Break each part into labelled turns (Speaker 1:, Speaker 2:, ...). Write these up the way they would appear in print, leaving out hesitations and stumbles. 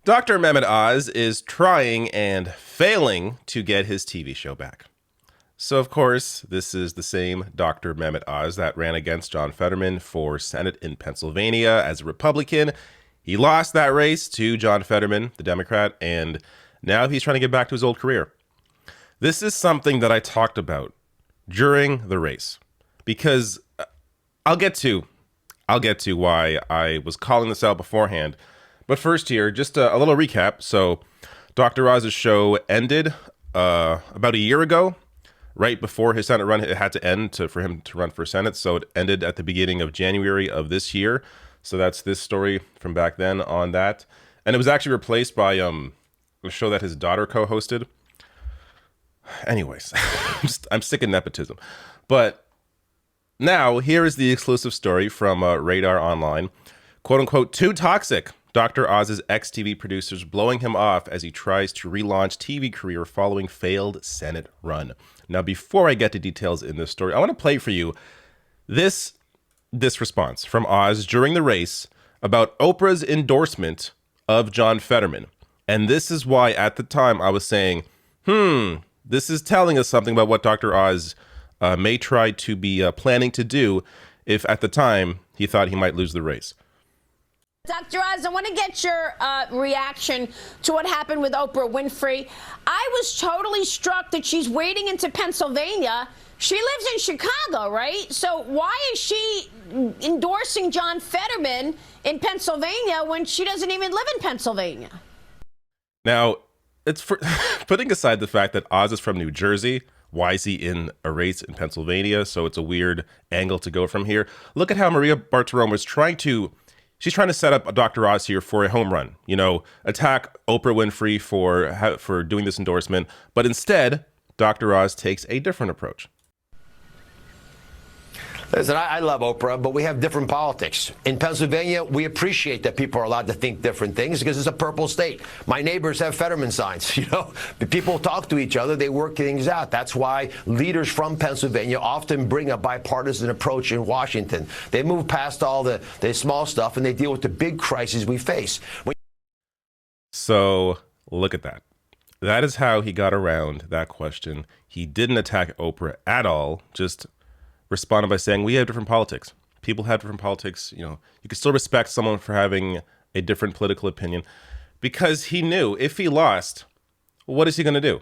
Speaker 1: Dr. Mehmet Oz is trying and failing to get his TV show back. So, of course, this is the same Dr. Mehmet Oz that ran against John Fetterman for Senate in Pennsylvania as a Republican. He lost that race to John Fetterman, the Democrat, and now he's trying to get back to his old career. This is something that I talked about during the race, because I'll get to why I was calling this out beforehand. But first here, just a little recap. So Dr. Oz's show ended about a year ago, right before his Senate run. It had to end for him to run for Senate. So it ended at the beginning of January of this year. So that's this story from back then on that. And it was actually replaced by a show that his daughter co-hosted. Anyways, I'm sick of nepotism. But now here is the exclusive story from Radar Online. Quote unquote, too toxic. Dr. Oz's ex-TV producers blowing him off as he tries to relaunch TV career following failed Senate run. Now, before I get to details in this story, I want to play for you this response from Oz during the race about Oprah's endorsement of John Fetterman. And this is why at the time I was saying, this is telling us something about what Dr. Oz may try to be planning to do if at the time he thought he might lose the race.
Speaker 2: Dr. Oz, I want to get your reaction to what happened with Oprah Winfrey. I was totally struck that she's wading into Pennsylvania. She lives in Chicago, right? So why is she endorsing John Fetterman in Pennsylvania when she doesn't even live in Pennsylvania?
Speaker 1: Now, it's for putting aside the fact that Oz is from New Jersey. Why is he in a race in Pennsylvania? So it's a weird angle to go from here. Look at how Maria Bartiromo is trying to set up a Dr. Oz here for a home run, attack Oprah Winfrey for doing this endorsement. But instead, Dr. Oz takes a different approach.
Speaker 3: Listen, I love Oprah, but we have different politics. In Pennsylvania, we appreciate that people are allowed to think different things because it's a purple state. My neighbors have Fetterman signs, The people talk to each other, they work things out. That's why leaders from Pennsylvania often bring a bipartisan approach in Washington. They move past all the small stuff and they deal with the big crises we face.
Speaker 1: So look at that. That is how he got around that question. He didn't attack Oprah at all, just responded by saying, we have different politics. People have different politics. You can still respect someone for having a different political opinion, because he knew if he lost, what is he going to do?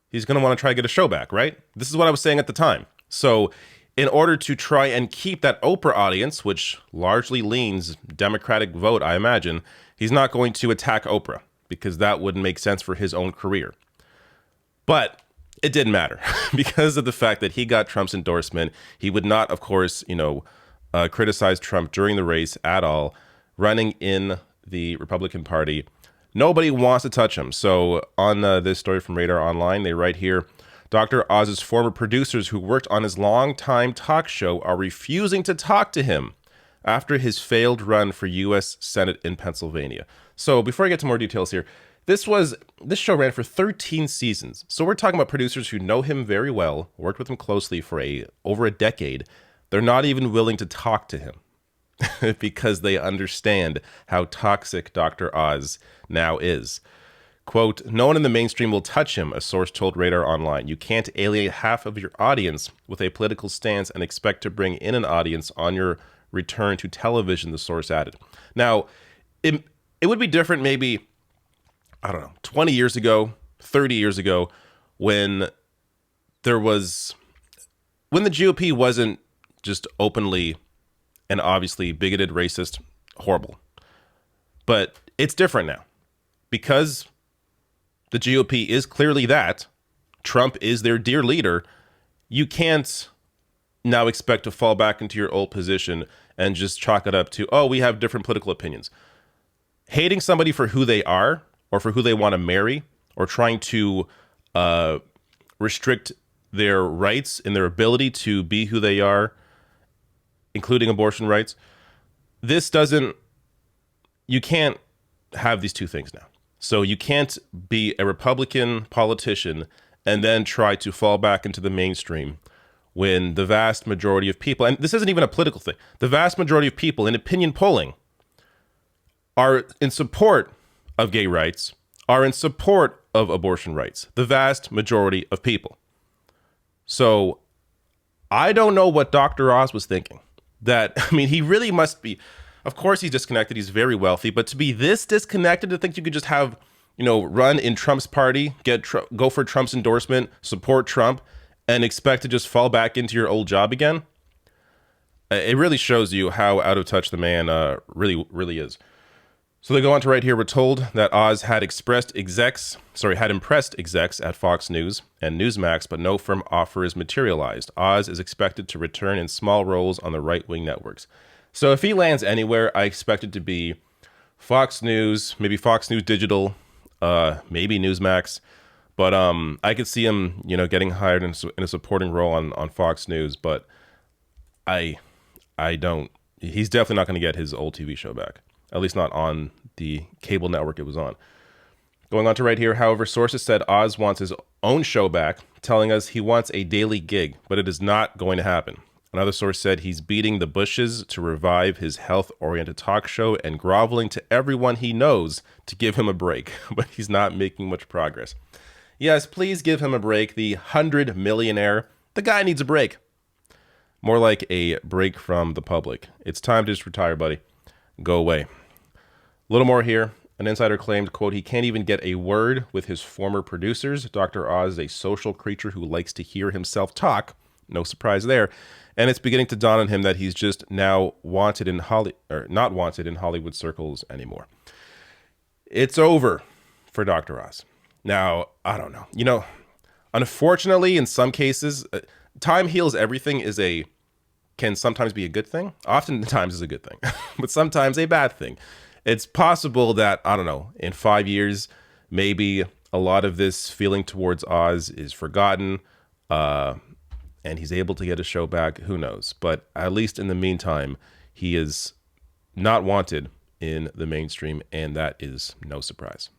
Speaker 1: He's going to want to try to get a show back, right? This is what I was saying at the time. So in order to try and keep that Oprah audience, which largely leans Democratic vote, I imagine, he's not going to attack Oprah because that wouldn't make sense for his own career. But it didn't matter because of the fact that he got Trump's endorsement. He would not, of course, criticize Trump during the race at all, running in the Republican Party. Nobody wants to touch him. So on this story from Radar Online, they write here, Dr. Oz's former producers who worked on his longtime talk show are refusing to talk to him after his failed run for U.S. Senate in Pennsylvania. So before I get to more details here, this show ran for 13 seasons. So we're talking about producers who know him very well, worked with him closely for over a decade. They're not even willing to talk to him because they understand how toxic Dr. Oz now is. Quote, no one in the mainstream will touch him, a source told Radar Online. You can't alienate half of your audience with a political stance and expect to bring in an audience on your return to television, the source added. Now, it would be different maybe, 20 years ago, 30 years ago, when the GOP wasn't just openly and obviously bigoted, racist, horrible. But it's different now because the GOP is clearly that. Trump is their dear leader. You can't now expect to fall back into your old position and just chalk it up to, we have different political opinions. Hating somebody for who they are or for who they want to marry or trying to restrict their rights and their ability to be who they are, including abortion rights. You can't have these two things now. So you can't be a Republican politician and then try to fall back into the mainstream when the vast majority of people, and this isn't even a political thing, the vast majority of people in opinion polling are in support of gay rights are in support of abortion rights, the vast majority of people. So I don't know what Dr. Oz was thinking. He really must be, of course he's disconnected, he's very wealthy, but to be this disconnected, to think you could just have, run in Trump's party, go for Trump's endorsement, support Trump, and expect to just fall back into your old job again, it really shows you how out of touch the man really is. So they go on to write here, we're told that Oz had impressed execs at Fox News and Newsmax, but no firm offer is materialized. Oz is expected to return in small roles on the right-wing networks. So if he lands anywhere, I expect it to be Fox News, maybe Fox News Digital, maybe Newsmax. But I could see him, getting hired in a supporting role on Fox News. But I don't. He's definitely not going to get his old TV show back. At least not on the cable network it was on. Going on to right here, however, sources said Oz wants his own show back, telling us he wants a daily gig, but it is not going to happen. Another source said he's beating the bushes to revive his health-oriented talk show and groveling to everyone he knows to give him a break, but he's not making much progress. Yes, please give him a break. The 100 millionaire. The guy needs a break. More like a break from the public. It's time to just retire, buddy. Go away. A little more here. An insider claimed, quote, he can't even get a word with his former producers. Dr. Oz is a social creature who likes to hear himself talk. No surprise there. And it's beginning to dawn on him that he's just now not wanted in Hollywood circles anymore. It's over for Dr. Oz. Now, I don't know. Unfortunately, in some cases, time heals everything can sometimes be a good thing. Oftentimes is a good thing, but sometimes a bad thing. It's possible that, I don't know, in 5 years, maybe a lot of this feeling towards Oz is forgotten, and he's able to get his show back. Who knows? But at least in the meantime, he is not wanted in the mainstream, and that is no surprise.